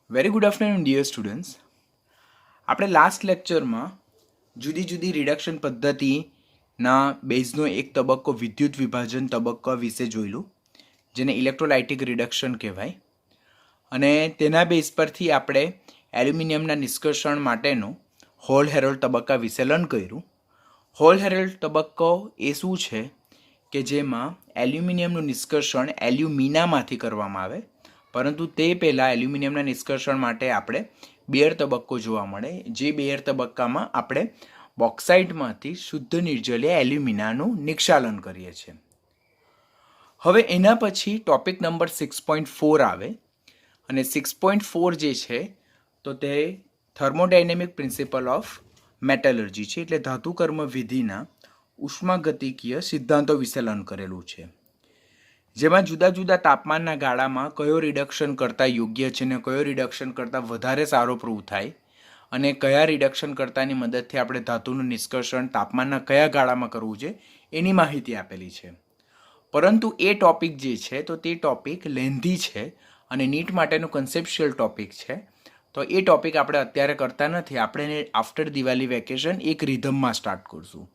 Very good afternoon dear students. આપણે last લેક્ચરમાં જુદી જુદી રિડક્શન પદ્ધતિના બેઝનો એક તબક્કો વિદ્યુત વિભાજન તબક્કા વિશે જોયેલું, જેને ઇલેક્ટ્રોલાઇટિક રિડક્શન કહેવાય. અને તેના બેઝ પરથી આપણે એલ્યુમિનિયમના નિષ્કર્ષણ માટેનો હોલ હેરોલ્ડ તબક્કા વિશે લર્ન કર્યું. હોલ હેરોલ્ડ તબક્કો એ શું છે કે જેમાં એલ્યુમિનિયમનું નિષ્કર્ષણ એલ્યુમિનામાંથી કરવામાં આવે, પરંતુ તે પહેલાં એલ્યુમિનિયમના નિષ્કર્ષણ માટે આપણે બેર તબક્કો જોવા મળે, જે બેર તબક્કામાં આપણે બોક્સાઇટમાંથી શુદ્ધ નિર્જલીય એલ્યુમિનાનું નિક્ષાલન કરીએ છીએ. હવે એના પછી ટોપિક નંબર 6.4 આવે, અને 6.4 જે છે તો તે થર્મોડાયનેમિક પ્રિન્સિપલ ઓફ મેટલર્જી છે, એટલે ધાતુકર્મ વિધિના ઉષ્માગતિકીય સિદ્ધાંતો વિશે લર્ન કરેલું છે, જેમાં જુદા જુદા તાપમાનના ગાળામાં કયો રિડક્શન કરતાં યોગ્ય છે ને કયો રિડક્શન કરતાં વધારે સારો પ્રૂવ થાય, અને કયા રિડક્શન કરતાંની મદદથી આપણે ધાતુનું નિષ્કર્ષણ તાપમાનના કયા ગાળામાં કરવું છે એની માહિતી આપેલી છે. પરંતુ એ ટોપિક જે છે તો તે ટોપિક લેન્ધી છે અને નીટ માટેનો કન્સેપ્શિયલ ટોપિક છે, તો એ ટોપિક આપણે અત્યારે કરતા નથી. આપણે આફ્ટર દિવાળી વેકેશન એક રિધમમાં સ્ટાર્ટ કરશું,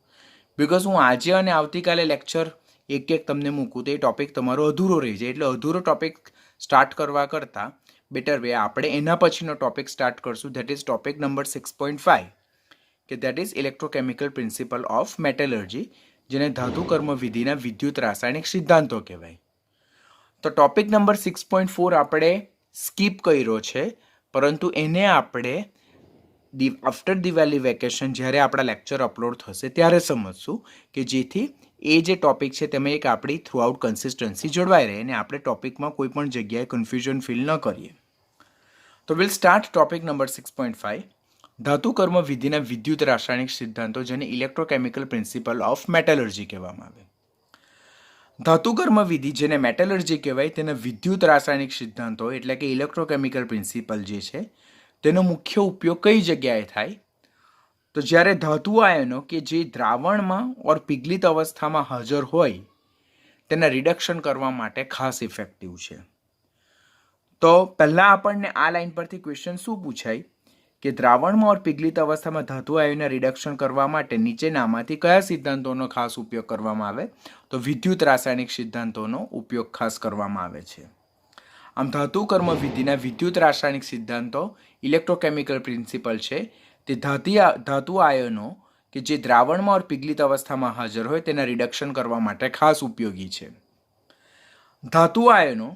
બિકોઝ હું આજે અને આવતીકાલે લેક્ચર એક એક તમને મૂકું તો એ ટોપિક તમારો અધૂરો રહી જાય, એટલે અધૂરો ટોપિક સ્ટાર્ટ કરવા કરતાં બેટર વે આપણે એના પછીનો ટોપિક સ્ટાર્ટ કરશું, ધેટ ઇઝ ટોપિક નંબર 6.5, કે that is electrochemical principal of metallurgy, જેને ધાતુકર્મ વિધિના વિદ્યુત રાસાયણિક સિદ્ધાંતો કહેવાય. તો ટોપિક નંબર 6.4 આપણે સ્કીપ કર્યો છે, પરંતુ એને આપણે આફ્ટર દિવાળી વેકેશન જ્યારે આપણા લેક્ચર અપલોડ થશે ત્યારે સમજશું, કે જેથી એ જે ટોપિક છે તેમાં એક આપણી થ્રુઆઉટ કન્સિસ્ટન્સી જળવાઈ રહે અને આપણે ટોપિકમાં કોઈ પણ જગ્યાએ કન્ફ્યુઝન ફીલ ન કરીએ. તો વિલ સ્ટાર્ટ ટોપિક નંબર 6.5, ધાતુકર્મ વિધિના વિદ્યુત રાસાયણિક સિદ્ધાંતો, જેને ઇલેક્ટ્રોકેમિકલ પ્રિન્સિપલ ઓફ મેટલર્જી કહેવામાં આવે. ધાતુકર્મ વિધિ જેને મેટલર્જી કહેવાય તેના વિદ્યુત રાસાયણિક સિદ્ધાંતો એટલે કે ઇલેક્ટ્રોકેમિકલ પ્રિન્સિપલ જે છે તેનો મુખ્ય ઉપયોગ કઈ જગ્યાએ થાય, તો જ્યારે ધાતુ આયનો કે જે દ્રાવણમાં ઓર પિઘલિત અવસ્થામાં હાજર હોય તેના રિડક્શન કરવા માટે ખાસ ઇફેક્ટિવ છે. તો પહેલાં આપણને આ લાઈન પરથી ક્વેશ્ચન શું પૂછાય કે દ્રાવણમાં ઓર પિઘલિત અવસ્થામાં ધાતુ આયનના રિડક્શન કરવા માટે નીચેનામાંથી કયા સિદ્ધાંતોનો ખાસ ઉપયોગ કરવામાં આવે, તો વિદ્યુત રાસાયણિક સિદ્ધાંતોનો ઉપયોગ ખાસ કરવામાં આવે છે. આમ ધાતુકર્મ વિધિના વિદ્યુત રાસાયણિક સિદ્ધાંતો ઇલેક્ટ્રોકેમિકલ પ્રિન્સિપલ છે, તે ધાતુ આયનો કે જે દ્રાવણમાં ઓર પિઘલિત અવસ્થામાં હાજર હોય તેના રિડક્શન કરવા માટે ખાસ ઉપયોગી છે. ધાતુ આયનો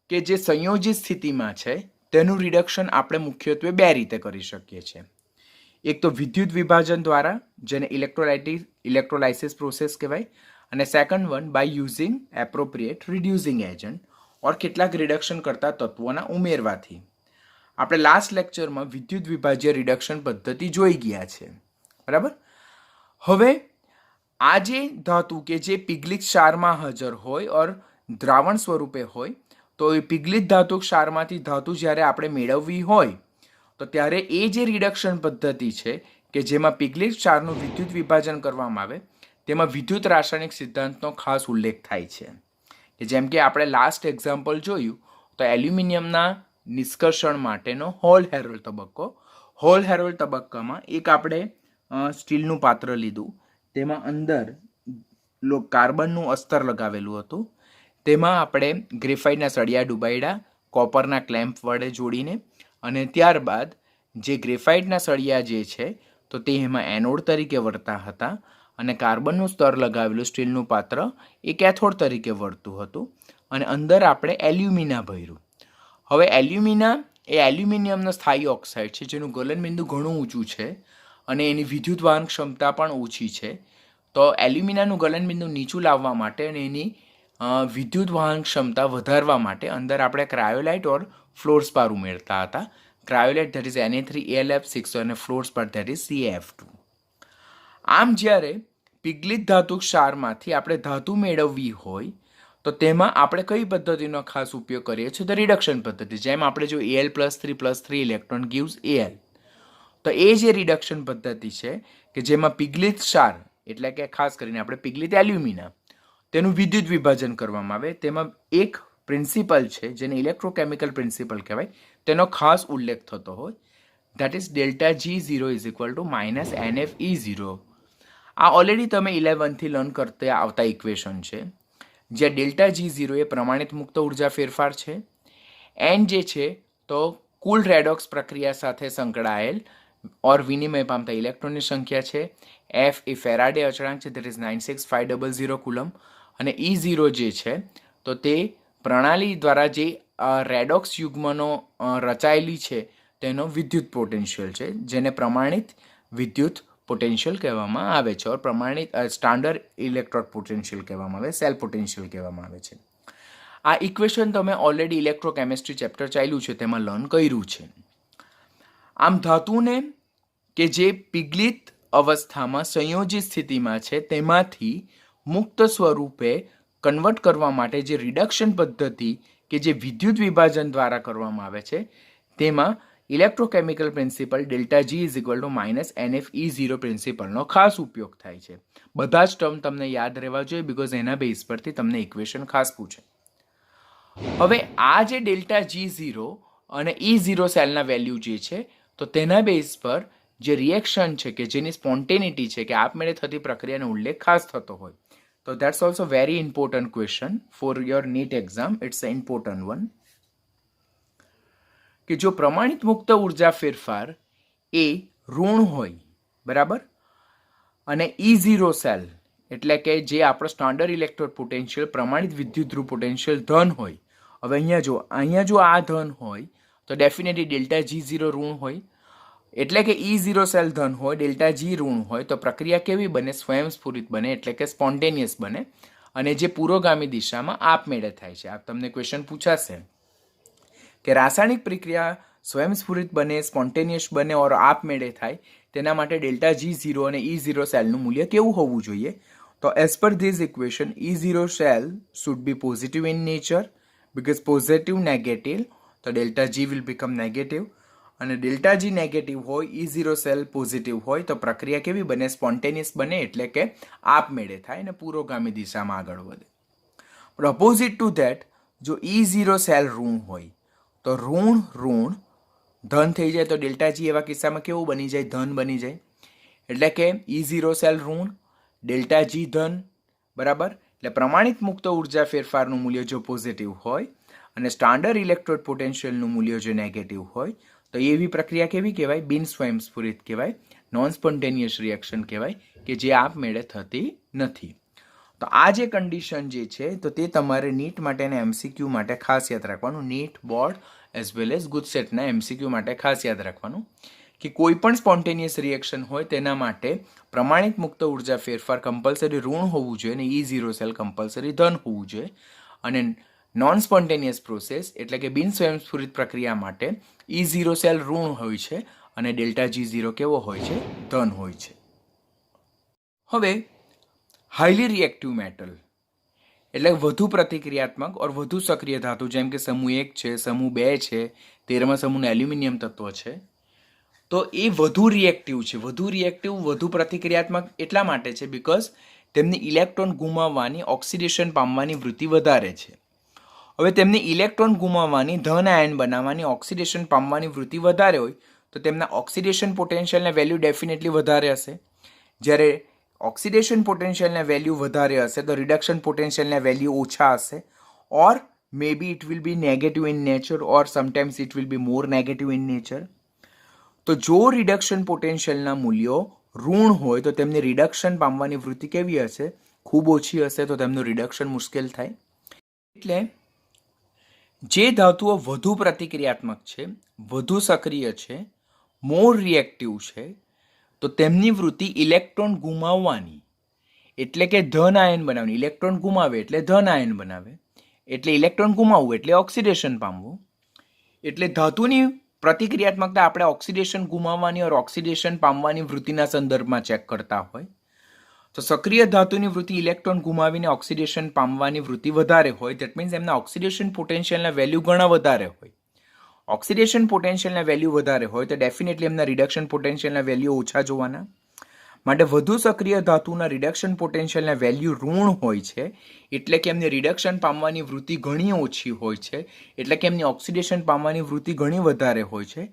કે જે સંયોજિત સ્થિતિમાં છે તેનું રિડક્શન આપણે મુખ્યત્વે બે રીતે કરી શકીએ છીએ. એક તો વિદ્યુત વિભાજન દ્વારા, જેને ઇલેક્ટ્રોલાઇસિસ પ્રોસેસ કહેવાય, અને second one by using appropriate reducing agent or કેટલાક રિડક્શન કરતા તત્વોના ઉમેરવાથી. આપણે લાસ્ટ લેક્ચરમાં વિદ્યુત વિભાજ્ય રિડક્શન પદ્ધતિ જોઈ ગયા છે, બરાબર. હવે આ જે ધાતુ કે જે પિઘલિત ક્ષારમાં હાજર હોય ઓર દ્રાવણ સ્વરૂપે હોય, તો એ પિઘલિત ધાતુ ક્ષારમાંથી ધાતુ જ્યારે આપણે મેળવવી હોય તો ત્યારે એ જે રિડક્શન પદ્ધતિ છે કે જેમાં પિઘલિત ક્ષારનું વિદ્યુત વિભાજન કરવામાં આવે તેમાં વિદ્યુત રાસાયણિક સિદ્ધાંતનો ખાસ ઉલ્લેખ થાય છે, કે જેમ કે આપણે લાસ્ટ એક્ઝામ્પલ જોયું તો એલ્યુમિનિયમના નિષ્કર્ષણ માટેનો હોલ હેરોલ્ડ તબક્કો. હોલ હેરોલ્ડ તબક્કામાં એક આપણે સ્ટીલનું પાત્ર લીધું, તેમાં અંદર કાર્બનનું અસ્તર લગાવેલું હતું, તેમાં આપણે ગ્રેફાઇટના સળિયા ડૂબાડ્યા કોપરના ક્લેમ્પ વડે જોડીને, અને ત્યારબાદ જે ગ્રેફાઇટના સળિયા જે છે તો તે એમાં એનોડ તરીકે વર્તા હતા, અને કાર્બનનું સ્તર લગાવેલું સ્ટીલનું પાત્ર એ કેથોડ તરીકે વર્તું હતું, અને અંદર આપણે એલ્યુમિના ભર્યું. હવે એલ્યુમિના એ એલ્યુમિનિયમનો સ્થાયી ઓક્સાઇડ છે, જેનું ગલનબિંદુ ઘણું ઊંચું છે અને એની વિદ્યુત વહન ક્ષમતા પણ ઓછી છે. તો એલ્યુમિનાનું ગલનબિંદુ નીચું લાવવા માટે અને એની વિદ્યુત વહન ક્ષમતા વધારવા માટે અંદર આપણે ક્રાયોલાઇટ ઓર ફ્લોરસ્પાર ઉમેરતા હતા. ક્રાયોલાઇટ ધેટ ઇઝ Na3AlF6 અને ફ્લોરસ્પાર ધેટ ઇઝ CaF2. આમ જ્યારે પિઘલિત ધાતુ ક્ષારમાંથી આપણે ધાતુ મેળવવી હોય તો તેમાં આપણે કઈ પદ્ધતિનો ખાસ ઉપયોગ કરીએ છીએ, તો રિડક્શન પદ્ધતિ. જેમ આપણે જો Al+3+3 ઇલેક્ટ્રોન ગીવ્સ Al, તો એ જે રિડક્શન પદ્ધતિ છે કે જેમાં પિઘલિત ક્ષાર એટલે કે ખાસ કરીને આપણે પિઘલિત એલ્યુમિના તેનું વિદ્યુત વિભાજન કરવામાં આવે, તેમાં એક પ્રિન્સિપલ છે, જેને ઇલેક્ટ્રોકેમિકલ પ્રિન્સિપલ કહેવાય, તેનો ખાસ ઉલ્લેખ થતો હોય. That is delta G0 is equal to minus NFE0. આ ઓલરેડી તમે 11થી લર્ન કરતા આવતા ઇક્વેશન છે, જ્યાં ડેલ્ટા G0 એ પ્રમાણિત મુક્ત ઉર્જા ફેરફાર છે, એન જે છે તો કુલ રેડોક્સ પ્રક્રિયા સાથે સંકળાયેલ ઓર વિનિમય પામતા ઇલેક્ટ્રોનની સંખ્યા છે, એફ એ ફેરાડે અચળાંક છે, દેટ ઇઝ 96500 કુલમ, અને E0 જે છે તો તે પ્રણાલી દ્વારા જે રેડોક્સ યુગ્મનો રચાયેલી છે તેનો વિદ્યુત પોટેન્શિયલ છે, જેને પ્રમાણિત વિદ્યુત પોટેન્શિયલ કહેવામાં આવે છે, ઓર પ્રમાણિત સ્ટાન્ડર્ડ ઇલેક્ટ્રોડ પોટેન્શિયલ કહેવામાં આવે, સેલ પોટેન્શિયલ કહેવામાં આવે છે. આ ઇક્વેશન તમે ઓલરેડી ઇલેક્ટ્રોકેમિસ્ટ્રી ચેપ્ટર ચાલ્યું છે તેમાં લર્ન કર્યું છે. આમ ધાતુને કે જે પિગલિત અવસ્થામાં સંયોજિત સ્થિતિમાં છે તેમાંથી મુક્ત સ્વરૂપે કન્વર્ટ કરવા માટે જે રિડક્શન પદ્ધતિ કે જે વિદ્યુત વિભાજન દ્વારા કરવામાં આવે છે તેમાં electrochemical principal delta G is equal to minus NFE0 પ્રિન્સિપલનો ખાસ ઉપયોગ થાય છે. બધા જ ટર્મ તમને યાદ રહેવા જોઈએ, બિકોઝ એના બેઝ પરથી તમને ઇક્વેશન ખાસ પૂછે. હવે આ જે ડેલ્ટા G0 અને E0 સેલના વેલ્યુ જે છે તો તેના બેઝ પર જે રિએક્શન છે કે જેની સ્પોન્ટેનિટી છે કે આપમેળે થતી પ્રક્રિયાનો ઉલ્લેખ ખાસ થતો હોય. તો that's also very important question for your NEET exam. It's a important one કે જો પ્રમાણિત મુક્ત ઉર્જા ફેરફાર એ ઋણ હોય, બરાબર, અને E0 સેલ એટલે કે જે આપણો સ્ટાન્ડર્ડ ઇલેક્ટ્રોડ પોટેન્શિયલ પ્રમાણિત વિદ્યુત ધ્રુવ પોટેન્શિયલ ધન હોય. હવે અહીંયા જો આ ધન હોય તો ડેફિનેટલી ડેલ્ટા G0 ઋણ હોય, એટલે કે E0 સેલ ધન હોય, ડેલ્ટા G ઋણ હોય, તો પ્રક્રિયા કેવી બને? સ્વયંસ્ફુરિત બને, એટલે કે સ્પોન્ટેનિયસ બને, અને જે પુરોગામી દિશામાં આપમેળે થાય છે. આ તમને ક્વેશ્ચન પૂછાશે કે રાસાયણિક પ્રક્રિયા સ્વયંસ્ફુરિત બને, સ્પોન્ટેનિયસ બને ઓર આપમેળે થાય, તેના માટે ડેલ્ટા G0 અને E0 સેલનું મૂલ્ય કેવું હોવું જોઈએ? તો as per this equation E0 cell should B positive in nature, because positive negative, તો delta G will become negative, અને ડેલ્ટા G નેગેટિવ હોય, E0 સેલ પોઝિટિવ હોય, તો પ્રક્રિયા કેવી બને? સ્પોન્ટેનિયસ બને, એટલે કે આપમેળે થાય અને પુરોગામી દિશામાં આગળ વધે. પણ અપોઝિટ ટુ ધેટ, જો E0 સેલ ઋણ હોય તો ઋણ ધન થઈ જાય, તો ડેલ્ટા G એવા કિસ્સામાં કેવું બની જાય? ધન બની જાય. એટલે કે E0 સેલ ઋણ, ડેલ્ટા G ધન, બરાબર. એટલે પ્રમાણિત મુક્ત ઉર્જા ફેરફારનું મૂલ્ય જો પોઝિટિવ હોય અને સ્ટાન્ડર્ડ ઇલેક્ટ્રોડ પોટેન્શિયલનું મૂલ્ય જો નેગેટિવ હોય, તો એવી પ્રક્રિયા કેવી કહેવાય? બિન સ્વયંસ્ફુરિત કહેવાય, નોન સ્પોન્ટેનિયસ રિએક્શન કહેવાય, કે જે આપમેળે થતી નથી. તો આ જે કન્ડિશન જે છે તો તે તમારે નીટ માટેના MCQ માટે ખાસ યાદ રાખવાનું. NEET, board as well as ગુજસેટના MCQ માટે ખાસ યાદ રાખવાનું કે કોઈ પણ સ્પોન્ટેનિયસ રિએક્શન હોય તેના માટે પ્રમાણિત મુક્ત ઉર્જા ફેરફાર કમ્પલસરી ઋણ હોવું જોઈએ અને E0 સેલ કમ્પલસરી ધન હોવું જોઈએ, અને નોન સ્પોન્ટેનિયસ પ્રોસેસ એટલે કે બિન સ્વયંસ્ફુરિત પ્રક્રિયા માટે E0 સેલ ઋણ હોય છે અને ડેલ્ટા G0 કેવો હોય છે? ધન હોય છે. હવે હાઈલી રિએક્ટિવ મેટલ એટલે વધુ પ્રતિક્રિયાત્મક ઓર વધુ સક્રિય ધાતુ, જેમ કે સમૂહ 1 છે, સમૂહ 2 છે, 13મા સમૂહનું એલ્યુમિનિયમ તત્વ છે, તો એ વધુ રિએક્ટિવ છે. વધુ પ્રતિક્રિયાત્મક એટલા માટે છે બિકોઝ તેમની ઇલેક્ટ્રોન ગુમાવવાની, ઓક્સિડેશન પામવાની વૃત્તિ વધારે છે. હવે તેમની ઇલેક્ટ્રોન ગુમાવવાની, ધન આયન બનાવવાની, ઓક્સિડેશન પામવાની વૃત્તિ વધારે હોય તો તેમના ઓક્સિડેશન પોટેન્શિયલના વેલ્યુ ડેફિનેટલી વધારે હશે. જ્યારે ઓક્સિડેશન પોટેન્શિયલના વેલ્યુ વધારે હશે તો રિડક્શન પોટેન્શિયલના વેલ્યુ ઓછા હશે, or may be it will be negative in nature, or sometimes it will be more negative in nature. તો જો રિડક્શન પોટેન્શિયલના મૂલ્યો ઋણ હોય તો તેમની રિડક્શન પામવાની વૃત્તિ કેવી હશે? ખૂબ ઓછી હશે, તો તેમનું રિડક્શન મુશ્કેલ થાય. એટલે જે ધાતુઓ વધુ પ્રતિક્રિયાત્મક છે, વધુ સક્રિય છે, મોર રિએક્ટિવ છે, તો તેમની વૃત્તિ ઇલેક્ટ્રોન ગુમાવવાની એટલે કે ધન આયન બનાવવાની. ઇલેક્ટ્રોન ગુમાવે એટલે ધન આયન બનાવે, એટલે ઇલેક્ટ્રોન ગુમાવવું એટલે ઓક્સિડેશન પામવું. એટલે ધાતુની પ્રતિક્રિયાત્મકતા આપણે ઓક્સિડેશન ગુમાવવાની ઓર ઓક્સિડેશન પામવાની વૃત્તિના સંદર્ભમાં ચેક કરતા હોય તો સક્રિય ધાતુની વૃત્તિ ઇલેક્ટ્રોન ગુમાવીને ઓક્સિડેશન પામવાની વૃત્તિ વધારે હોય. દેટ મીન્સ એમના ઓક્સિડેશન પોટેન્શિયલના વેલ્યુ ઘણા વધારે હોય. ઓક્સિડેશન પોટેન્શિયલના વેલ્યુ વધારે હોય તો ડેફિનેટલી એમના રિડક્શન પોટેન્શિયલના વેલ્યુ ઓછા જોવાના. માટે વધુ સક્રિય ધાતુના રિડક્શન પોટેન્શિયલના વેલ્યુ ઋણ હોય છે, એટલે કે એમની રિડક્શન પામવાની વૃત્તિ ઘણી ઓછી હોય છે, એટલે કે એમની ઓક્સિડેશન પામવાની વૃત્તિ ઘણી વધારે હોય છે.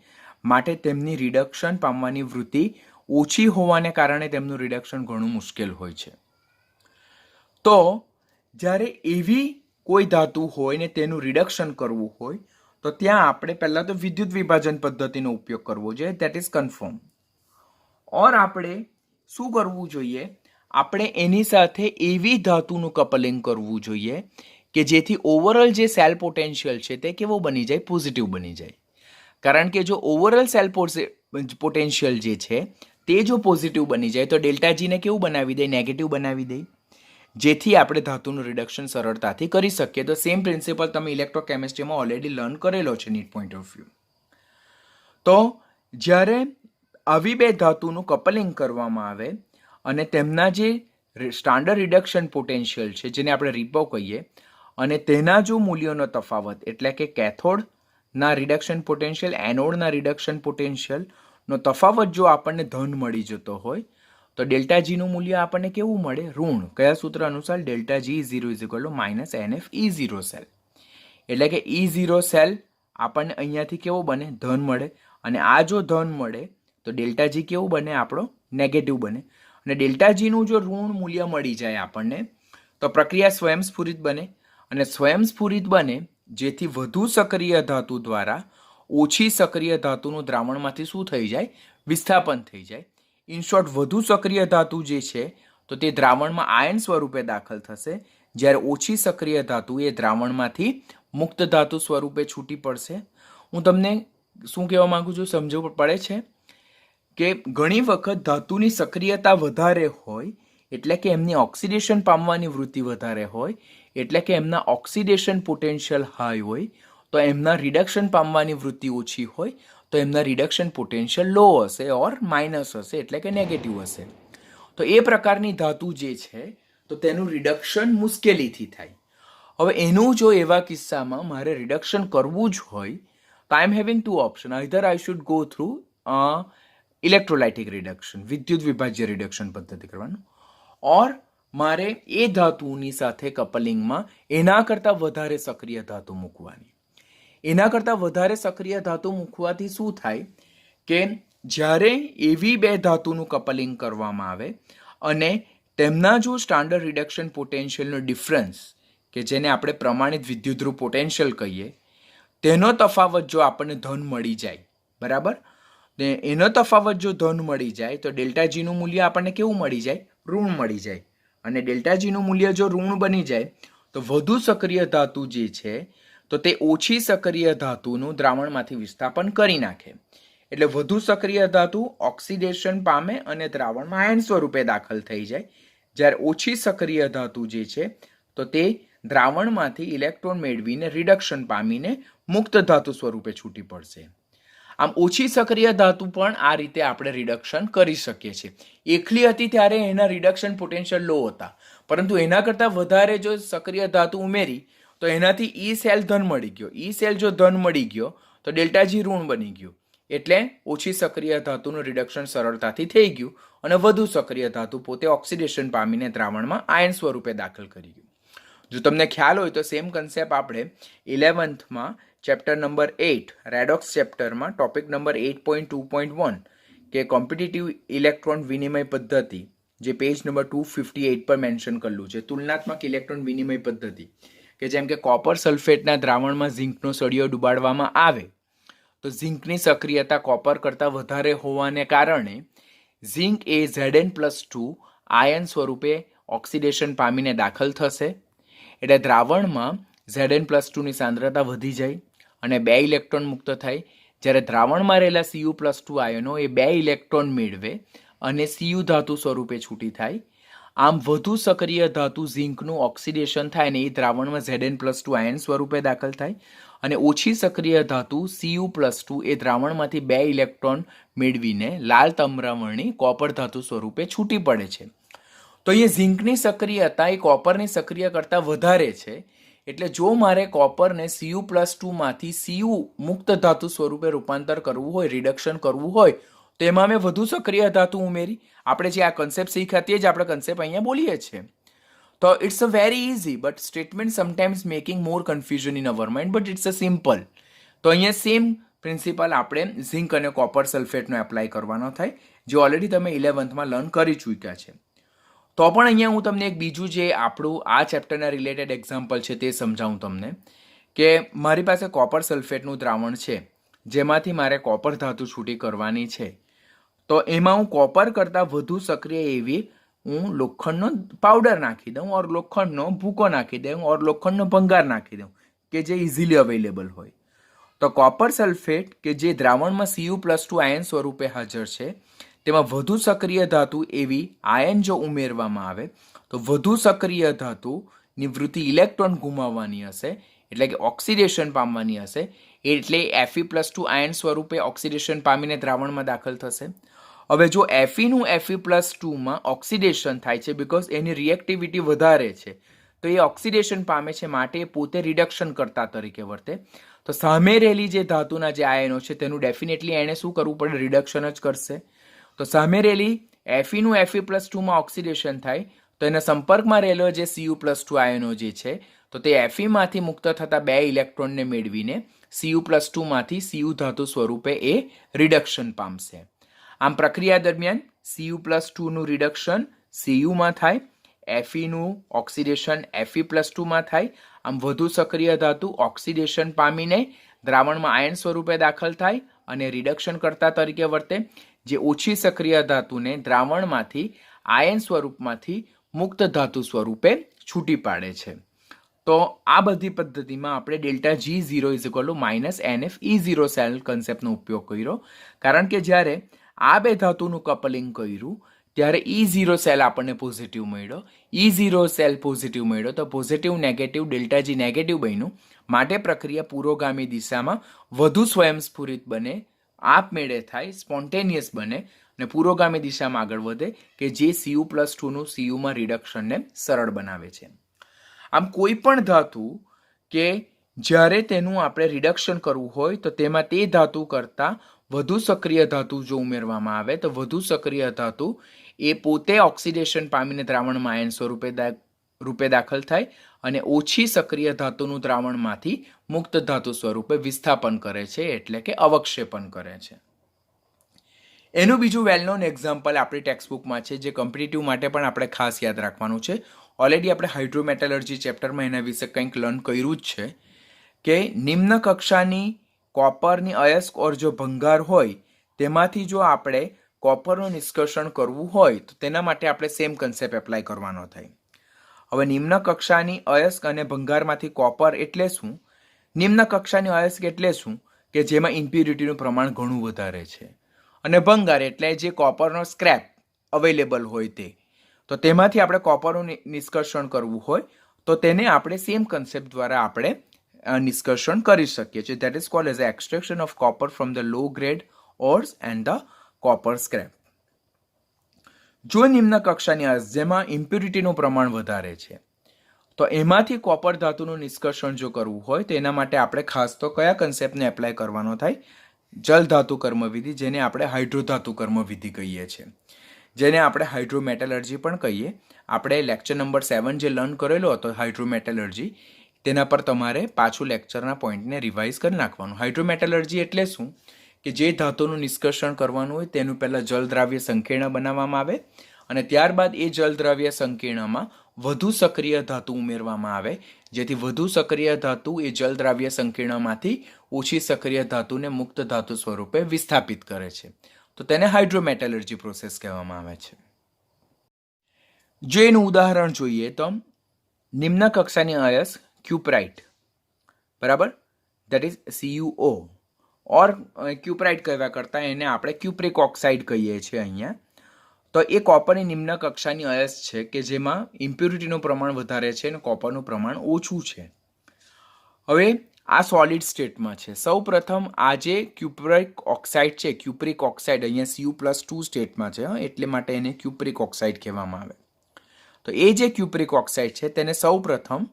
માટે તેમની રિડક્શન પામવાની વૃત્તિ ઓછી હોવાને કારણે તેમનું રિડક્શન ઘણું મુશ્કેલ હોય છે. તો જ્યારે એવી કોઈ ધાતુ હોય ને તેનું રિડક્શન કરવું હોય તો ત્યાં આપણે પહેલાં તો વિદ્યુત વિભાજન પદ્ધતિનો ઉપયોગ કરવો જોઈએ, દેટ ઇઝ કન્ફર્મ. ઓર આપણે શું કરવું જોઈએ? આપણે એની સાથે એવી ધાતુનું કપલિંગ કરવું જોઈએ કે જેથી ઓવરઓલ જે સેલ પોટેન્શિયલ છે તે કેવો બની જાય? પોઝિટિવ બની જાય. કારણ કે જો ઓવરઓલ સેલ પોટેન્શિયલ જે છે તે જો પોઝિટિવ બની જાય તો ડેલ્ટા જીને કેવું બનાવી દે? નેગેટિવ બનાવી દે, જેથી આપણે ધાતુનું રિડક્શન સરળતાથી કરી શકીએ. તો સેમ પ્રિન્સિપલ તમે ઇલેક્ટ્રોકેમિસ્ટ્રીમાં ઓલરેડી લર્ન કરેલો છે નીટ પોઈન્ટ ઓફ વ્યૂ. તો જ્યારે આવી બે ધાતુનું કપલિંગ કરવામાં આવે અને તેમના જે સ્ટાન્ડર્ડ રિડક્શન પોટેન્શિયલ છે, જેને આપણે રીપો કહીએ, અને તેના જો મૂલ્યોનો તફાવત, એટલે કે કેથોડના રિડક્શન પોટેન્શિયલ, એનોડના રિડક્શન પોટેન્શિયલનો તફાવત જો આપણને ધન મળી જતો હોય તો ડેલ્ટા જીનું મૂલ્ય આપણને કેવું મળે? ઋણ. કયા સૂત્ર અનુસાર? Delta G zero is equal to minus NF E0 cell. એટલે કે E0 સેલ આપણને અહીંયાથી કેવો બને? ધન મળે. અને આ જો ધન મળે તો ડેલ્ટા જી કેવું બને? આપણો નેગેટિવ બને. અને ડેલ્ટા જીનું જો ઋણ મૂલ્ય મળી જાય આપણને તો પ્રક્રિયા સ્વયંસ્ફુરિત બને. અને સ્વયંસ્ફુરિત બને જેથી વધુ સક્રિય ધાતુ દ્વારા ઓછી સક્રિય ધાતુનું દ્રાવણમાંથી શું થઈ જાય? વિસ્થાપન થઈ જાય. ઇન શોર્ટ, વધુ સક્રિય ધાતુ જે છે તો તે દ્રાવણમાં આયન સ્વરૂપે દાખલ થશે, જ્યારે ઓછી સક્રિય ધાતુ એ દ્રાવણમાંથી મુક્ત ધાતુ સ્વરૂપે છૂટી પડશે. હું તમને શું કહેવા માંગુ છું? સમજવું પડે છે કે ઘણી વખત ધાતુની સક્રિયતા વધારે હોય એટલે કે એમની ઓક્સિડેશન પામવાની વૃત્તિ વધારે હોય, એટલે કે એમના ઓક્સિડેશન પોટેન્શિયલ હાઈ હોય, તો એમના રિડક્શન પામવાની વૃત્તિ ઓછી હોય તો એમના રિડક્શન પોટેન્શિયલ લો હશે ઓર માઇનસ હશે, એટલે કે નેગેટિવ હશે. તો એ પ્રકારની ધાતુ જે છે તો તેનું રિડક્શન મુશ્કેલીથી થાય. હવે એનું જો એવા કિસ્સામાં મારે રિડક્શન કરવું જ હોય તો I am having two option. Either I should go through electrolytic reduction, વિદ્યુત વિભાજ્ય રિડક્શન પદ્ધતિ કરવાનું, ઓર મારે એ ધાતુની સાથે કપલિંગમાં એના કરતાં વધારે સક્રિય ધાતુ મૂકવાની. એના કરતાં વધારે સક્રિય ધાતુ મૂકવાથી શું થાય કે જ્યારે એવી બે ધાતુનું કપલિંગ કરવામાં આવે અને તેમના જો સ્ટાન્ડર્ડ રિડક્શન પોટેન્શિયલનો ડિફરન્સ, કે જેને આપણે પ્રમાણિત વિદ્યુતધ્રુવ પોટેન્શિયલ કહીએ, તેનો તફાવત જો આપણને ધન મળી જાય, બરાબર, એનો તફાવત જો ધન મળી જાય તો ડેલ્ટા જીનું મૂલ્ય આપણને કેવું મળી જાય? ઋણ મળી જાય. અને ડેલ્ટા જીનું મૂલ્ય જો ઋણ બની જાય તો વધુ સક્રિય ધાતુ જે છે તો તે ઓછી સક્રિય ધાતુનું દ્રાવણમાંથી વિસ્થાપન કરી નાખે. એટલે વધુ સક્રિય ધાતુ ઓક્સિડેશન પામે અને દ્રાવણમાં આયન સ્વરૂપે દાખલ થઈ જાય, જ્યારે ઓછી સક્રિય ધાતુ જે છે તો તે દ્રાવણમાંથી ઇલેક્ટ્રોન મેળવીને રિડક્શન પામીને મુક્ત ધાતુ સ્વરૂપે છૂટી પડશે. આમ ઓછી સક્રિય ધાતુ પણ આ રીતે આપણે રિડક્શન કરી શકીએ છીએ. એકલી હતી ત્યારે એના રિડક્શન પોટેન્શિયલ લો હતા, પરંતુ એના કરતાં વધારે જો સક્રિય ધાતુ ઉમેરી તો એનાથી ઈ સેલ ધન મળી ગયો. ઈ સેલ જો ધન મળી ગયો તો ડેલ્ટા જી ઋણ બની ગયું. એટલે ઓછી સક્રિય ધાતુનું રિડક્શન સરળતાથી થઈ ગયું અને વધુ સક્રિય ધાતુ પોતે ઓક્સિડેશન પામીને દ્રાવણમાં આયન સ્વરૂપે દાખલ કરી ગયું. જો તમને ખ્યાલ હોય તો સેમ કન્સેપ્ટ આપણે 11થમાં ચેપ્ટર નંબર 8 રેડોક્સ ચેપ્ટરમાં ટોપિક નંબર 8.2.1 કે કોમ્પિટિટિવ ઇલેક્ટ્રોન વિનિમય પદ્ધતિ, જે પેજ નંબર 258 પર મેન્શન કરેલું છે, તુલનાત્મક ઇલેક્ટ્રોન વિનિમય પદ્ધતિ, કે જેમ કે કોપર સલ્ફેટના દ્રાવણમાં ઝિંકનો સળિયો ડુબાડવામાં આવે તો ઝિંકની સક્રિયતા કોપર કરતાં વધારે હોવાને કારણે ઝિંક એ Zn+2 આયન સ્વરૂપે ઓક્સિડેશન પામીને દાખલ થશે. એટલે દ્રાવણમાં Zn+2 ની સાંદ્રતા વધી જાય અને 2 ઇલેક્ટ્રોન મુક્ત થાય, જ્યારે દ્રાવણમાં રહેલા Cu+2 આયનો એ 2 ઇલેક્ટ્રોન મેળવે અને Cu ધાતુ સ્વરૂપે છૂટી થાય. આમ વધુ સક્રિય ધાતુ ઝિંકનું ઓક્સિડેશન થાય અને એ દ્રાવણમાં Zn+2 આયન સ્વરૂપે દાખલ થાય અને ઓછી સક્રિય ધાતુ Cu+2 એ દ્રાવણમાંથી 2 ઇલેક્ટ્રોન મેળવીને લાલ તામ્રવર્ણી કોપર ધાતુ સ્વરૂપે છૂટી પડે છે. તો એ ઝિંકની સક્રિયતા એ કોપરની સક્રિય કરતાં વધારે છે. એટલે જો મારે કોપરને Cu+2 માંથી Cu મુક્ત ધાતુ સ્વરૂપે રૂપાંતર કરવું હોય, રિડક્શન કરવું હોય, તો એમાં મેં વધુ સક્રિય ધાતુ ઉમેરી. આપણે જે આ કન્સેપ્ટ શીખ્યા તે જ આપણે કન્સેપ્ટ અહીંયા બોલીએ છીએ. તો it's a very easy but statement sometimes making more confusion in our mind but it's a simple. તો અહીંયા સેમ પ્રિન્સિપલ આપણે ઝિંક અને કોપર સલ્ફેટનો એપ્લાય કરવાનો થાય, જે ઓલરેડી તમે 11th લર્ન કરી ચૂક્યા છે. તો પણ અહીંયા હું તમને એક બીજું જે આપણું આ ચેપ્ટરના રિલેટેડ એક્ઝામ્પલ છે તે સમજાવું તમને, કે મારી પાસે કોપર સલ્ફેટનું દ્રાવણ છે જેમાંથી મારે કોપર ધાતુ છૂટી કરવાની છે. તો એમાં હું કોપર કરતાં વધુ સક્રિય એવી હું લોખંડનો પાવડર નાખી દઉં, ઓર લોખંડનો ભૂકો નાખી દઉં, ઓર લોખંડનો ભંગાર નાખી દઉં કે જે ઇઝીલી અવેલેબલ હોય. તો કોપર સલ્ફેટ કે જે દ્રાવણમાં Cu+2 આયન સ્વરૂપે હાજર છે તેમાં વધુ સક્રિય ધાતુ એવી આયન જો ઉમેરવામાં આવે તો વધુ સક્રિય ધાતુની વૃત્તિ ઇલેક્ટ્રોન ગુમાવવાની હશે, એટલે કે ઓક્સિડેશન પામવાની હશે. એટલે Fe+2 આયન સ્વરૂપે ઓક્સિડેશન પામીને દ્રાવણમાં દાખલ થશે. હવે જો Feનું Fe+2માં ઓક્સિડેશન થાય છે બીકોઝ એની રિએક્ટિવિટી વધારે છે, તો એ ઓક્સિડેશન પામે છે, માટે એ પોતે રિડક્શન કરતા તરીકે વર્તે. તો સામે રહેલી જે ધાતુના જે આયનો છે તેનું ડેફિનેટલી એણે શું કરવું પડે? રિડક્શન જ કરશે. તો સામે રહેલી Feનું Fe+2માં ઓક્સિડેશન થાય તો એના સંપર્કમાં રહેલો જે Cu+2 આયનો જે છે તો તે Feમાંથી મુક્ત થતા 2 ઇલેક્ટ્રોનને મેળવીને Cu+2માંથી Cu ધાતુ સ્વરૂપે એ રિડક્શન પામશે. આમ પ્રક્રિયા દરમિયાન Cu+2નું રિડક્શન Cuમાં થાય, Feનું ઓક્સિડેશન Fe+2માં થાય. આમ વધુ સક્રિય ધાતુ ઓક્સિડેશન પામીને દ્રાવણમાં આયન સ્વરૂપે દાખલ થાય અને રિડક્શન કરતા તરીકે વર્તે, જે ઓછી સક્રિય ધાતુને દ્રાવણમાંથી આયન સ્વરૂપમાંથી મુક્ત ધાતુ સ્વરૂપે છૂટી પાડે છે. તો આ બધી પદ્ધતિમાં આપણે ΔG0 -NfE0 સેલ કન્સેપ્ટનો ઉપયોગ કર્યો, કારણ કે જ્યારે આ બે ધાતુનું કપલિંગ કર્યું ત્યારે E0 સેલ આપણને પોઝિટિવ મળ્યો. E0 સેલ પોઝિટિવ મળ્યો તો પોઝિટિવ નેગેટિવ ΔG નેગેટિવ બન્યું, માટે પ્રક્રિયા પુરોગામી દિશામાં વધુ સ્વયંસ્ફુરિત બને, આપમેળે થાય, સ્પોન્ટેનિયસ બને અને પુરોગામી દિશામાં આગળ વધે, કે જે Cu+2નું Cuમાં રિડક્શનને સરળ બનાવે છે. આમ કોઈ પણ ધાતુ કે જ્યારે તેનું આપણે રિડક્શન કરવું હોય તો તેમાં તે ધાતુ કરતાં વધુ સક્રિય ધાતુ જો ઉમેરવામાં આવે તો વધુ સક્રિય ધાતુ એ પોતે ઓક્સિડેશન પામીને દ્રાવણમાં આયન રૂપે દાખલ થાય અને ઓછી સક્રિય ધાતુનું દ્રાવણમાંથી મુક્ત ધાતુ સ્વરૂપે વિસ્થાપન કરે છે, એટલે કે અવક્ષેપન કરે છે. એનું બીજું વેલ નોન એક્ઝામ્પલ આપણી ટેક્સ્ટબુકમાં છે, જે કોમ્પિટિટિવ માટે પણ આપણે ખાસ યાદ રાખવાનું છે. ઓલરેડી આપણે હાઇડ્રોમેટલર્જી ચેપ્ટરમાં એના વિશે કંઈક લર્ન કર્યું જ છે, કે નિમ્ન કક્ષાની કોપરની અયસ્ક ઓર જો ભંગાર હોય તેમાંથી જો આપણે કોપરનું નિષ્કર્ષણ કરવું હોય તો તેના માટે આપણે સેમ કન્સેપ્ટ એપ્લાય કરવાનો થાય. હવે નિમ્ન કક્ષાની અયસ્ક અને ભંગારમાંથી કોપર એટલે શું? નિમ્ન કક્ષાની અયસ્ક એટલે શું? કે જેમાં ઇમ્પ્યુરિટીનું પ્રમાણ ઘણું વધારે છે, અને ભંગાર એટલે જે કોપરનો સ્ક્રેપ અવેલેબલ હોય તે. તો તેમાંથી આપણે કોપરનું નિષ્કર્ષણ કરવું હોય તો તેને આપણે સેમ કન્સેપ્ટ દ્વારા આપણે નિષ્કર્ષણ કરી શકીએ છીએ. That is called as extraction of copper from the low grade ores and the copper scrap. જો નિમ્ન કક્ષાની અયસ્ક જેમાં ઇમ્પ્યુરિટીનું પ્રમાણ વધારે છે તો એમાંથી કોપર ધાતુનું નિષ્કર્ષણ જો કરવું હોય તો એના માટે આપણે ખાસ તો કયા કન્સેપ્ટને એપ્લાય કરવાનો થાય? જલ ધાતુ કર્મવિધિ, જેને આપણે હાઇડ્રોધાતુ કર્મવિધિ કહીએ છીએ, જેને આપણે હાઇડ્રોમેટલર્જી પણ કહીએ. આપણે લેક્ચર નંબર 7 જે લર્ન કરેલો હતો હાઇડ્રોમેટલર્જી, તેના પર તમારે પાછું લેક્ચરના પોઈન્ટને રિવાઇઝ કરી નાખવાનું. હાઇડ્રોમેટલર્જી એટલે શું? કે જે ધાતુનું નિષ્કર્ષણ કરવાનું હોય તેનું પહેલાં જલદ્રાવ્ય સંકીર્ણ બનાવવામાં આવે અને ત્યારબાદ એ જલદ્રાવ્ય સંકીર્ણમાં વધુ સક્રિય ધાતુ ઉમેરવામાં આવે, જેથી વધુ સક્રિય ધાતુ એ જલદ્રાવ્ય સંકીર્ણમાંથી ઓછી સક્રિય ધાતુને મુક્ત ધાતુ સ્વરૂપે વિસ્થાપિત કરે છે. તો તેને હાઇડ્રોમેટલર્જી પ્રોસેસ કહેવામાં આવે છે. જો એનું ઉદાહરણ જોઈએ તો નિમ્ન કક્ષાની અયસ્ક ક્યુપ્રાઇટ, બરાબર, ધેટ ઇઝ CuO, ઓર ક્યુપ્રાઇટ કહેવા કરતાં એને આપણે ક્યુપ્રિક ઓક્સાઇડ કહીએ છીએ અહીંયા. તો એ કોપરની નિમ્ન કક્ષાની અયસ્ક છે કે જેમાં ઇમ્પ્યુરિટીનું પ્રમાણ વધારે છે અને કોપરનું પ્રમાણ ઓછું છે. હવે આ સોલિડ સ્ટેટમાં છે. સૌ પ્રથમ આ જે ક્યુપ્રિક ઓક્સાઇડ છે, ક્યુપ્રિક ઓક્સાઇડ અહીંયા Cu+2 સ્ટેટમાં છે, એટલે માટે એને ક્યુપ્રિક ઓક્સાઇડ કહેવામાં આવે. તો એ જે ક્યુપ્રિક ઓક્સાઇડ છે તેને સૌ પ્રથમ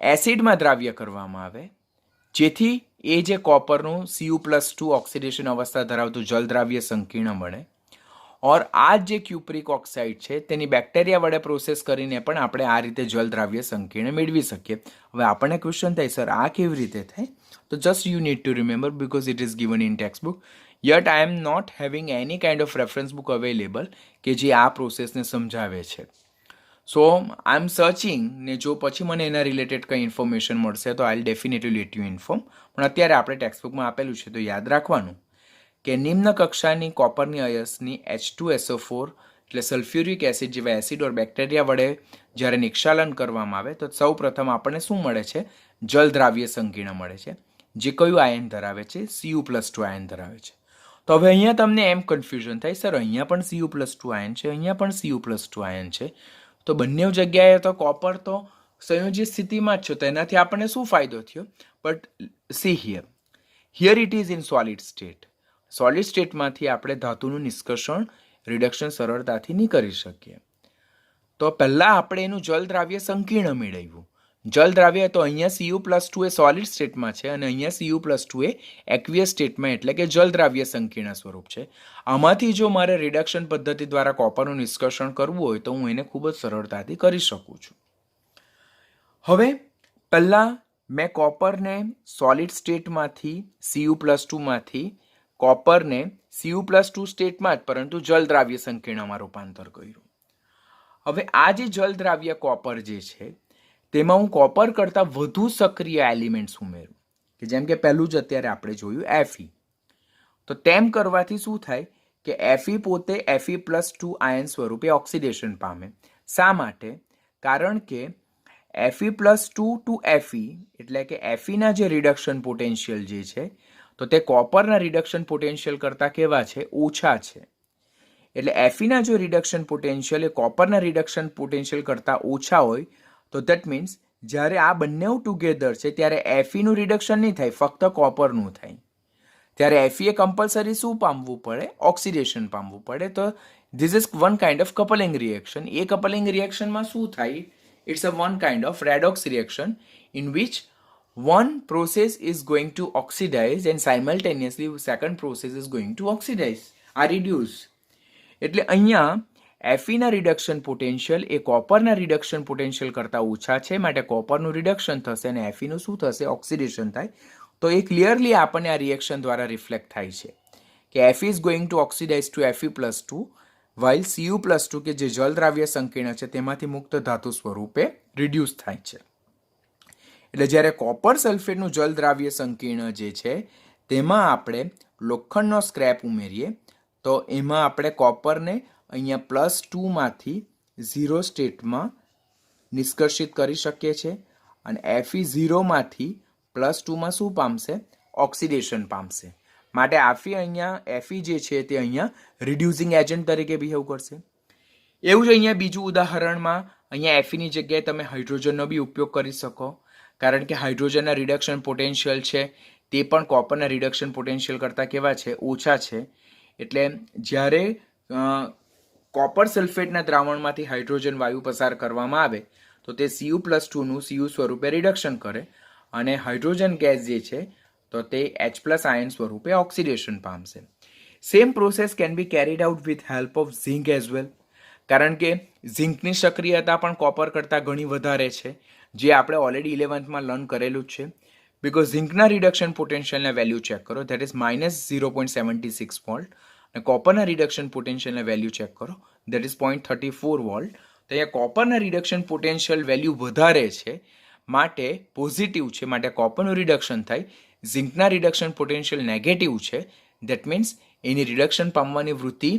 એસિડમાં દ્રાવ્ય કરવામાં આવે, જેથી એ જે કોપરનું Cu+2 ઓક્સિડેશન અવસ્થા ધરાવતું જલદ્રાવ્ય સંકીર્ણ બને. ઓર આ જે ક્યુપ્રિક ઓક્સાઇડ છે તેની બેક્ટેરિયા વડે પ્રોસેસ કરીને પણ આપણે આ રીતે જલદ્રાવ્ય સંકીર્ણ મેળવી શકીએ. હવે આપણને ક્વેશ્ચન થાય, સર આ કેવી રીતે થાય? તો just you need to remember because it is given in textbook. Yet I am not having any kind of reference book available કે જે આ પ્રોસેસને સમજાવે છે. સો આઈ એમ સર્ચિંગ ને જો પછી મને એના રિલેટેડ કંઈ ઇન્ફોર્મેશન મળશે તો I will definitely let you inform. પણ અત્યારે આપણે ટેક્સ્ટબુકમાં આપેલું છે તો યાદ રાખવાનું કે નિમ્ન કક્ષાની કોપરની અયસ્કની H2SO4 એટલે સલ્ફ્યુરિક એસિડ જેવા એસિડ ઓર બેક્ટેરિયા વડે જ્યારે નિક્ષાલન કરવામાં આવે તો સૌ પ્રથમ આપણને શું મળે છે? જલદ્રાવ્ય સંકીર્ણ મળે છે, જે કયું આયન ધરાવે છે? Cu+2 આયન ધરાવે છે. તો હવે અહીંયા તમને એમ કન્ફ્યુઝન થાય, સર અહીંયા પણ Cu+2 આયન છે, અહીંયા પણ Cu+2 આયન છે, તો બંને જગ્યાએ તો કોપર તો સંયોજિત સ્થિતિમાં જ છે, તો એનાથી આપણને શું ફાયદો થયો? But see here it is in solid state. Solid સ્ટેટમાંથી આપણે ધાતુનું નિષ્કર્ષણ રિડક્શન સરળતાથી નહીં કરી શકીએ. તો પહેલાં આપણે એનું જલદ્રાવ્ય સંકીર્ણ મેળવ્યું. જલદ્રાવ્ય તો અહીંયા Cu+2 એ સોલિડ સ્ટેટમાં છે અને અહીંયા Cu+2 એ એક્વિયસ સ્ટેટમાં એટલે કે જલદ્રાવ્ય સંકીર્ણ સ્વરૂપ છે. આમાંથી જો મારે રિડક્શન પદ્ધતિ દ્વારા કોપરનું નિષ્કર્ષણ કરવું હોય તો હું એને ખૂબ જ સરળતાથી કરી શકું છું. હવે પહેલાં મેં કોપરને સોલિડ સ્ટેટમાંથી Cu+2માંથી કોપરને Cu+2 સ્ટેટમાં જ પરંતુ જલદ્રાવ્ય સંકીર્ણમાં રૂપાંતર કર્યું. હવે આ જે જલદ્રાવ્ય કોપર જે છે તેમાં હું કોપર કરતાં વધુ સક્રિય એલિમેન્ટ્સ ઉમેરું કે જેમ કે પહેલું જ અત્યારે આપણે જોયું Fe. તો તેમ કરવાથી શું થાય કે Fe પોતે Fe+2 આયન સ્વરૂપે ઓક્સિડેશન પામે. શા માટે? કારણ કે Fe+2 ટુ Fe એટલે કે Feના જે રિડક્શન પોટેન્શિયલ જે છે તો તે કોપરના રિડક્શન પોટેન્શિયલ કરતાં કેવા છે? ઓછા છે. એટલે Feના જો રિડક્શન પોટેન્શિયલ એ કોપરના રિડક્શન પોટેન્શિયલ કરતાં ઓછા હોય તો દેટ મીન્સ જ્યારે આ બંને ટુગેધર છે ત્યારે Feનું રિડક્શન નહીં થાય, ફક્ત કોપરનું થાય. ત્યારે Fe એ કમ્પલસરી શું પામવું પડે? ઓક્સિડેશન પામવું પડે. તો this is one kind of coupling reaction. એ કપલિંગ રિએક્શનમાં શું થાય? It's a one kind of redox reaction in which one process is going to oxidize and simultaneously second process is going to oxidize or reduce. એટલે અહીંયા Feના reduction potential એ કોપરના reduction potential કરતાં ઓછા છે, માટે કોપરનું રિડક્શન થશે અને Feનું શું થશે? ઓક્સિડેશન થાય. તો એ ક્લિયરલી આપણને આ રિએક્શન દ્વારા રિફ્લેક્ટ થાય છે કે Fe is going to oxidize to Fe+2 while Cu+2 કે જે જલદ્રાવ્ય સંકીર્ણ છે તેમાંથી મુક્ત ધાતુ સ્વરૂપે રિડ્યુસ થાય છે. એટલે જ્યારે કોપર સલ્ફેટનું જલદ્રાવ્ય સંકીર્ણ જે છે તેમાં આપણે લોખંડનો સ્ક્રેપ ઉમેરીએ તો એમાં આપણે કોપરને અહીંયા +2માંથી 0 સ્ટેટમાં નિષ્કર્ષિત કરી શકીએ છીએ અને Fe0માંથી +2માં શું પામશે? ઓક્સિડેશન પામશે. માટે અહીંયા Fe જે છે તે અહીંયા રિડ્યુસિંગ એજન્ટ તરીકે બિહેવ કરશે. એવું જ અહીંયા બીજું ઉદાહરણમાં અહીંયા Feની જગ્યાએ તમે હાઇડ્રોજનનો બી ઉપયોગ કરી શકો, કારણ કે હાઇડ્રોજનના રિડક્શન પોટેન્શિયલ છે તે પણ કોપરના રિડક્શન પોટેન્શિયલ કરતાં કેવા છે? ઓછા છે. એટલે જ્યારે કોપર સલ્ફેટના દ્રાવણમાંથી હાઇડ્રોજન વાયુ પસાર કરવામાં આવે તો તે Cu+2નું Cu સ્વરૂપે રિડક્શન કરે અને હાઇડ્રોજન ગેસ જે છે તો તે H+ આયન સ્વરૂપે ઓક્સિડેશન પામશે. Same process can be carried out with help of zinc as well, કારણ કે ઝિંકની સક્રિયતા પણ કોપર કરતાં ઘણી વધારે છે, જે આપણે ઓલરેડી 11thમાં લર્ન કરેલું જ છે. બીકોઝ ઝિંકના રિડક્શન પોટેન્શિયલના વેલ્યુ ચેક કરો, ધેટ ઇઝ -0.76 વોલ્ટ, અને કોપરના રિડક્શન પોટેન્શિયલના વેલ્યુ ચેક કરો, ધેટ ઇઝ 0.34 વોલ્ટ. તો અહીંયા કોપરના રિડક્શન પોટેન્શિયલ વેલ્યુ વધારે છે માટે પોઝિટિવ છે, માટે કોપરનું રિડક્શન થાય. ઝિંકના રિડક્શન પોટેન્શિયલ નેગેટિવ છે, ધેટ મીન્સ એની રિડક્શન પામવાની વૃત્તિ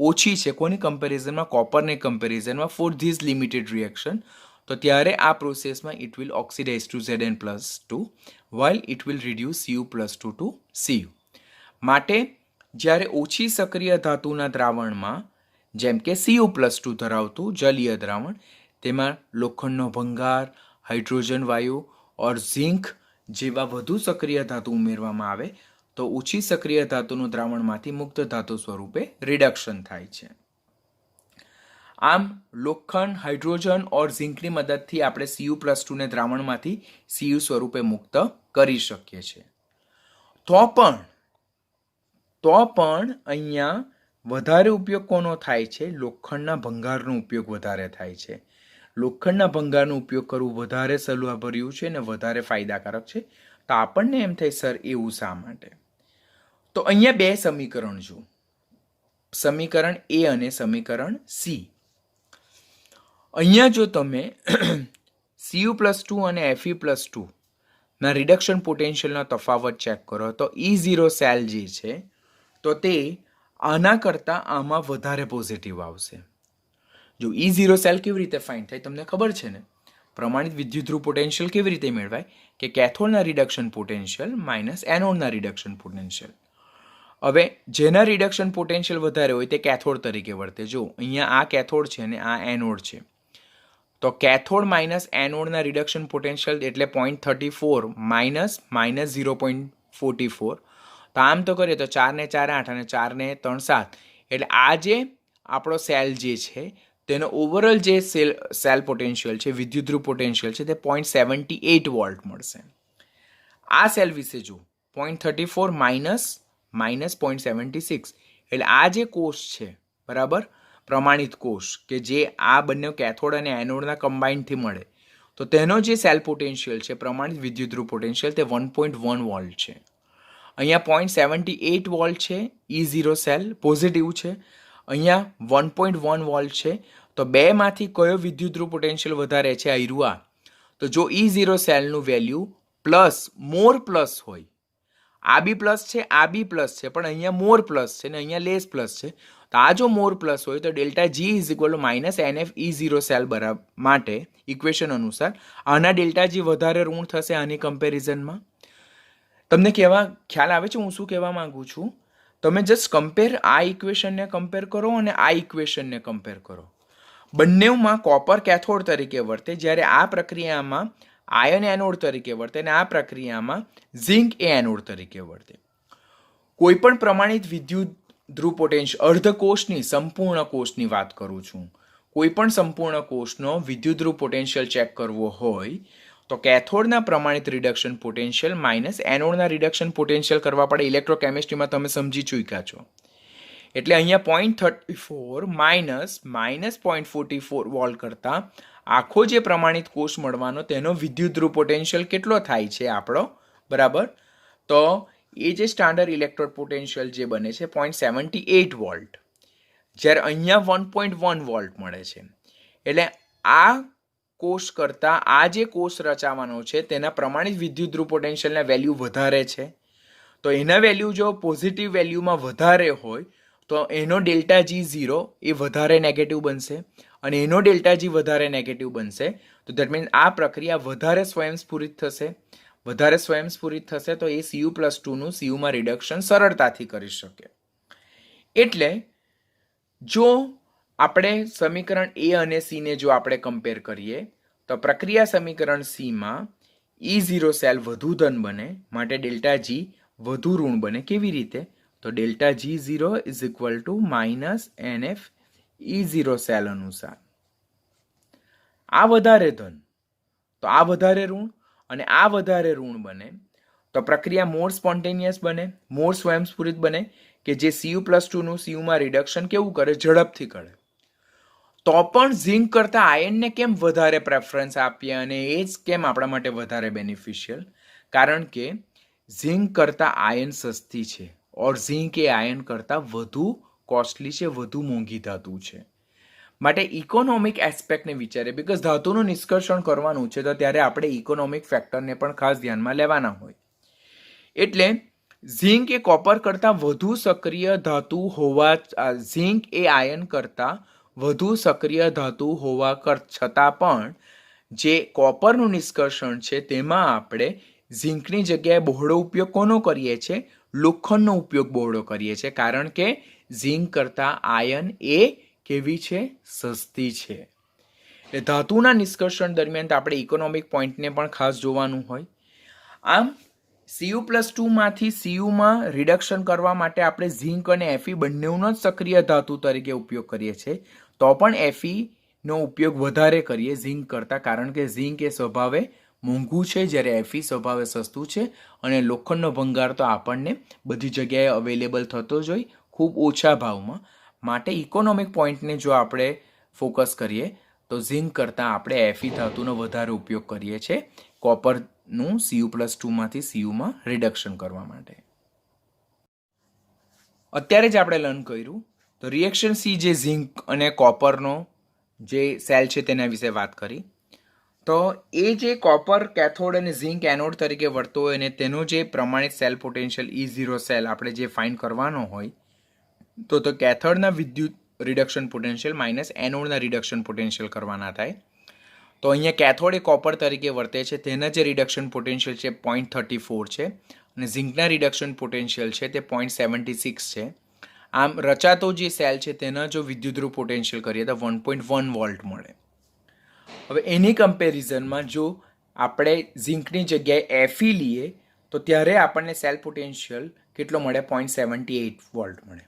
ઓછી છે. કોની કમ્પેરિઝનમાં? કોપરની કમ્પેરિઝનમાં ફોર ધીસ લિમિટેડ રિએક્શન. તો ત્યારે આ પ્રોસેસમાં it will oxidize to Zn+2 while it will reduce Cu+2 to Cu. માટે જ્યારે ઓછી સક્રિય ધાતુના દ્રાવણમાં જેમ કે Cu+2 ધરાવતું જલીય દ્રાવણ તેમાં લોખંડનો ભંગાર, હાઇડ્રોજન વાયુ ઓર ઝિંક જેવા વધુ સક્રિય ધાતુ ઉમેરવામાં આવે તો ઓછી સક્રિય ધાતુનું દ્રાવણમાંથી મુક્ત ધાતુ સ્વરૂપે રિડક્શન થાય છે. આમ લોખંડ, હાઇડ્રોજન ઓર ઝિંકની મદદથી આપણે Cu+2ને દ્રાવણમાંથી Cu સ્વરૂપે મુક્ત કરી શકીએ છીએ. તો પણ અહીંયા વધારે ઉપયોગ કોનો થાય છે? લોખંડના ભંગારનો ઉપયોગ વધારે થાય છે. લોખંડના ભંગારનો ઉપયોગ કરવું વધારે સલાહભર્યું છે અને વધારે ફાયદાકારક છે. તો આપણને એમ થાય સર એવું શા માટે? તો અહીંયા બે સમીકરણ જો, સમીકરણ એ અને સમીકરણ સી. અહીંયા જો તમે Cu+2 અને Fe+2 ના રિડક્શન પોટેન્શિયલનો તફાવત ચેક કરો તો E0 સેલ જે છે તો તે આના કરતાં આમાં વધારે પોઝિટિવ આવશે. જો E0 સેલ કેવી રીતે ફાઇન્ડ થાય તમને ખબર છે ને? પ્રમાણિત વિદ્યુતધ્રુવ પોટેન્શિયલ કેવી રીતે મેળવાય કે કેથોડના રિડક્શન પોટેન્શિયલ માઇનસ એનોડના રિડક્શન પોટેન્શિયલ. હવે જેના રિડક્શન પોટેન્શિયલ વધારે હોય તે કેથોડ તરીકે વર્તે. જો અહીંયા આ કેથોડ છે અને આ એનોડ છે, તો કેથોડ માઇનસ એનોડના રિડક્શન પોટેન્શિયલ એટલે 0.34 માઇનસ -0.44. તો આમ તો કરીએ તો 4 ને 4 8 અને 4 ને 3 7, એટલે આ જે આપણો સેલ જે છે તેનો ઓવરઓલ જે સેલ પોટેન્શિયલ છે, વિદ્યુતધ્રુવ પોટેન્શિયલ છે, તે 0.78 વોલ્ટ મળશે. આ સેલ વિશે જો 0.34 માઇનસ -0.76, એટલે આ જે કોષ છે બરાબર, પ્રમાણિત કોષ કે જે આ બંને કેથોડ અને એનોડના કમ્બાઇન્ડથી મળે, તો તેનો જે સેલ પોટેન્શિયલ છે, પ્રમાણિત વિદ્યુતધ્રુવ પોટેન્શિયલ, તે 1.1 વોલ્ટ છે. અહીંયા 0.78 વોલ્ટ છે, E0 સેલ પોઝિટિવ છે. અહીંયા 1.1 વોલ્ટ છે. તો બેમાંથી કયો વિદ્યુતધ્રુવ પોટેન્શિયલ વધારે છે? આયરુઆ. તો જો E0 સેલનું વેલ્યુ પ્લસ મોર પ્લસ હોય, આ બી પ્લસ છે, આ બી પ્લસ છે, પણ અહીંયા મોર પ્લસ છે ને અહીંયા લેસ પ્લસ છે, તો આ જો મોર પ્લસ હોય તો delta G -NF E0 cell બરાબર માટે ઇક્વેશન અનુસાર આના ડેલ્ટા G વધારે ઋણ થશે આની કમ્પેરિઝનમાં. તમને ખ્યાલ આવે છે હું શું કહેવા માંગુ છું? તમે જસ્ટ કમ્પેર આ ઇક્વેશનને કમ્પેર કરો અને આ ઇક્વેશનને કમ્પેર કરો. બંનેમાં કોપર કેથોડ તરીકે વર્તે, જ્યારે આ પ્રક્રિયામાં આયન એનોડ તરીકે વર્તે અને આ પ્રક્રિયામાં ઝિંક એ એનોડ તરીકે વર્તે. કોઈપણ પ્રમાણિત વિદ્યુત ધ્રુવ પોટેન્શિયલ, અર્ધકોષની સંપૂર્ણ કોષની વાત કરું છું, કોઈપણ સંપૂર્ણ કોષનો વિદ્યુતધ્રુવ પોટેન્શિયલ ચેક કરવો હોય તો કેથોડના પ્રમાણિત રિડક્શન પોટેન્શિયલ માઇનસ એનોડના રિડક્શન પોટેન્શિયલ કરવા પડે. ઇલેક્ટ્રોકેમિસ્ટ્રીમાં તમે સમજી ચૂક્યા છો. એટલે અહીંયા 0.34 માઇનસ -0.44 વોલ્ટ કરતાં આખો જે પ્રમાણિત કોષ મળવાનો તેનો વિદ્યુતધ્રુવ પોટેન્શિયલ કેટલો થાય છે આપણો બરાબર? તો એ જે સ્ટાન્ડર્ડ ઇલેક્ટ્રોડ પોટેન્શિયલ જે બને છે 0.78 વોલ્ટ, જ્યારે અહીંયા 1.1 વોલ્ટ મળે છે. એટલે આ કોષ કરતાં આ જે કોષ રચાવાનો છે તેના પ્રમાણિત વિદ્યુતધ્રુવ પોટેન્શિયલના વેલ્યુ વધારે છે. તો એના વેલ્યુ જો પોઝિટિવ વેલ્યુમાં વધારે હોય તો એનો ડેલ્ટા G0 એ વધારે નેગેટિવ બનશે, અને એનો ડેલ્ટા G વધારે નેગેટિવ બનશે તો દેટ મીન્સ આ પ્રક્રિયા વધારે સ્વયંસ્ફુરિત થશે. વધારે સ્વયંસ્ફુરિત થશે તો એ Cu+2નું Cuમાં રિડક્શન સરળતાથી કરી શકે. એટલે જો આપણે સમીકરણ એ અને સી ને જો આપણે કમ્પેર કરીએ તો પ્રક્રિયા સમીકરણ સીમાં E0 સેલ વધુ ધન બને, માટે ડેલ્ટા G વધુ ઋણ બને. કેવી રીતે? તો delta G0 -NF E0 cell અનુસાર આ વધારે ધન તો આ વધારે ઋણ, અને આ વધારે ઋણ બને તો પ્રક્રિયા મોર સ્પોન્ટેનિયસ બને, મોર સ્વયંસ્ફુરિત બને, કે જે Cu+2નું Cuમાં રિડક્શન કેવું કરે? ઝડપથી કરે. તો પણ ઝિંક કરતાં આયનને કેમ વધારે પ્રેફરન્સ આપીએ અને એ જ કેમ આપણા માટે વધારે બેનિફિશિયલ? કારણ કે ઝિંક કરતાં આયન સસ્તી છે, ઓર ઝિંક એ આયન કરતાં વધુ કોસ્ટલી છે, વધુ મોંઘી ધાતુ છે. માટે ઇકોનોમિક એસ્પેક્ટને વિચારે, બિકોઝ ધાતુનું નિષ્કર્ષણ કરવાનું છે તો ત્યારે આપણે ઇકોનોમિક ફેક્ટરને પણ ખાસ ધ્યાનમાં લેવાના હોય. એટલે ઝિંક એ કોપર કરતાં વધુ સક્રિય ધાતુ હોવા, ઝિંક એ આયન કરતાં વધુ સક્રિય ધાતુ હોવા છતાં પણ જે કોપરનું નિષ્કર્ષણ છે તેમાં આપણે ઝિંકની જગ્યાએ બહોળો ઉપયોગ કોનો કરીએ છીએ? લોખંડનો ઉપયોગ બહોળો કરીએ છીએ, કારણ કે ઝિંક કરતાં આયન એ કેવી છે? સસ્તી છે. એટલે ધાતુના નિષ્કર્ષણ દરમિયાન આપણે ઇકોનોમિક પોઈન્ટને પણ ખાસ જોવાનું હોય. આમ Cu+2માંથી Cuમાં રિડક્શન કરવા માટે આપણે ઝિંક અને Fe બંનેનો જ સક્રિય ધાતુ તરીકે ઉપયોગ કરીએ છીએ, તો પણ Feનો ઉપયોગ વધારે કરીએ ઝિંક કરતાં, કારણ કે ઝિંક એ સ્વભાવે મોંઘું છે, જ્યારે Fe સ્વભાવે સસ્તું છે. અને લોખંડનો ભંગાર તો આપણને બધી જગ્યાએ અવેલેબલ થતો જ હોય ખૂબ ઓછા ભાવમાં. માટે ઇકોનોમિક પોઈન્ટને જો આપણે ફોકસ કરીએ તો ઝિંક કરતાં આપણે Fe ધાતુનો વધારે ઉપયોગ કરીએ છીએ કોપરનું Cu+2માંથી Cuમાં રિડક્શન કરવા માટે. અત્યારે જ આપણે લર્ન કર્યું તો રિએક્શન સી જે ઝિંક અને કોપરનો જે સેલ છે તેના વિશે વાત કરી. તો એ જે કોપર કેથોડ અને ઝિંક એનોડ તરીકે વર્તો હોય અને તેનો જે પ્રમાણિત સેલ પોટેન્શિયલ E0 સેલ આપણે જે ફાઇન્ડ કરવાનો હોય તો કેથોડના વિદ્યુત રિડક્શન પોટેન્શિયલ માઇનસ એનોડના રિડક્શન પોટેન્શિયલ કરવાના થાય. તો અહીંયા કેથોડ એ કોપર તરીકે વર્તે છે, તેના જે રિડક્શન પોટેન્શિયલ છે 0.34 છે અને ઝિંકના રિડક્શન પોટેન્શિયલ છે તે 0.76 છે. આમ રચાતો જે સેલ છે તેના જો વિદ્યુતરૂપ પોટેન્શિયલ કરીએ તો 1.1 વોલ્ટ મળે. હવે એની કમ્પેરિઝનમાં જો આપણે ઝિંકની જગ્યાએ Fe લઈએ તો ત્યારે આપણને સેલ પોટેન્શિયલ કેટલો મળે? 0.78 વોલ્ટ મળે.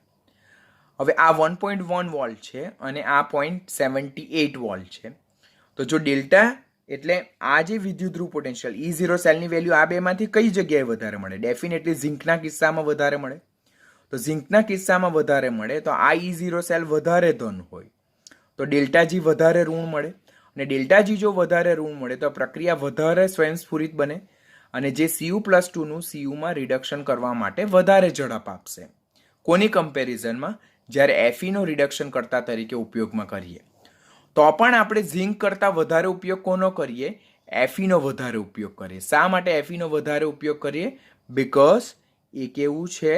હવે આ 1.1 વોલ્ટ છે અને આ 0.78 વોલ્ટ છે. તો જો ડેલ્ટા એટલે આ જે વિદ્યુતરૂપ પોટેન્શિયલ E0 સેલની વેલ્યુ આ બેમાંથી કઈ જગ્યાએ વધારે મળે? ડેફિનેટલી ઝિંકના કિસ્સામાં વધારે મળે. તો ઝિંકના કિસ્સામાં વધારે મળે તો આ E0 સેલ વધારે ધન હોય તો ડેલ્ટા જી વધારે ઋણ મળે. અને ડેલ્ટા જી જો વધારે ઋણ મળે તો પ્રક્રિયા વધારે સ્વયંસ્ફુરિત બને અને જે Cu+2નું Cuમાં રિડક્શન કરવા માટે વધારે ઝડપ આપશે. કોની કમ્પેરિઝનમાં? જ્યારે Feનો રિડક્શન કરતા તરીકે ઉપયોગમાં કરીએ. તો પણ આપણે ઝિંક કરતાં વધારે ઉપયોગ કોનો કરીએ? Feનો વધારે ઉપયોગ કરીએ. શા માટે Feનો વધારે ઉપયોગ કરીએ? બિકોઝ એ કેવું છે?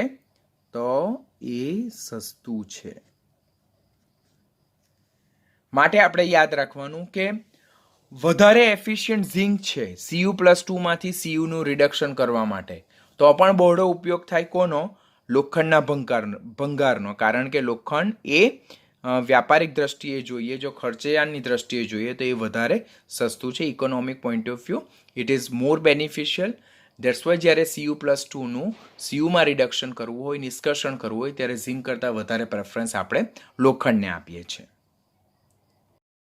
તો એ સસ્તું છે. માટે આપણે યાદ રાખવાનું કે વધારે એફિશિયન્ટ ઝિંક છે Cu+2માંથી Cuનું રિડક્શન કરવા માટે, તો પણ બહોળો ઉપયોગ થાય કોનો? લોખંડના ભંગારનો. કારણ કે લોખંડ એ વ્યાપારિક દ્રષ્ટિએ જોઈએ, જો ખર્ચયાનની દ્રષ્ટિએ જોઈએ તો એ વધારે સસ્તું છે. Economic point of view it is more beneficial. That's why જ્યારે Cu+2નું Cuમાં રિડક્શન કરવું હોય, નિષ્કર્ષણ કરવું હોય ત્યારે ઝિંક કરતાં વધારે પ્રેફરન્સ આપણે લોખંડને આપીએ છીએ.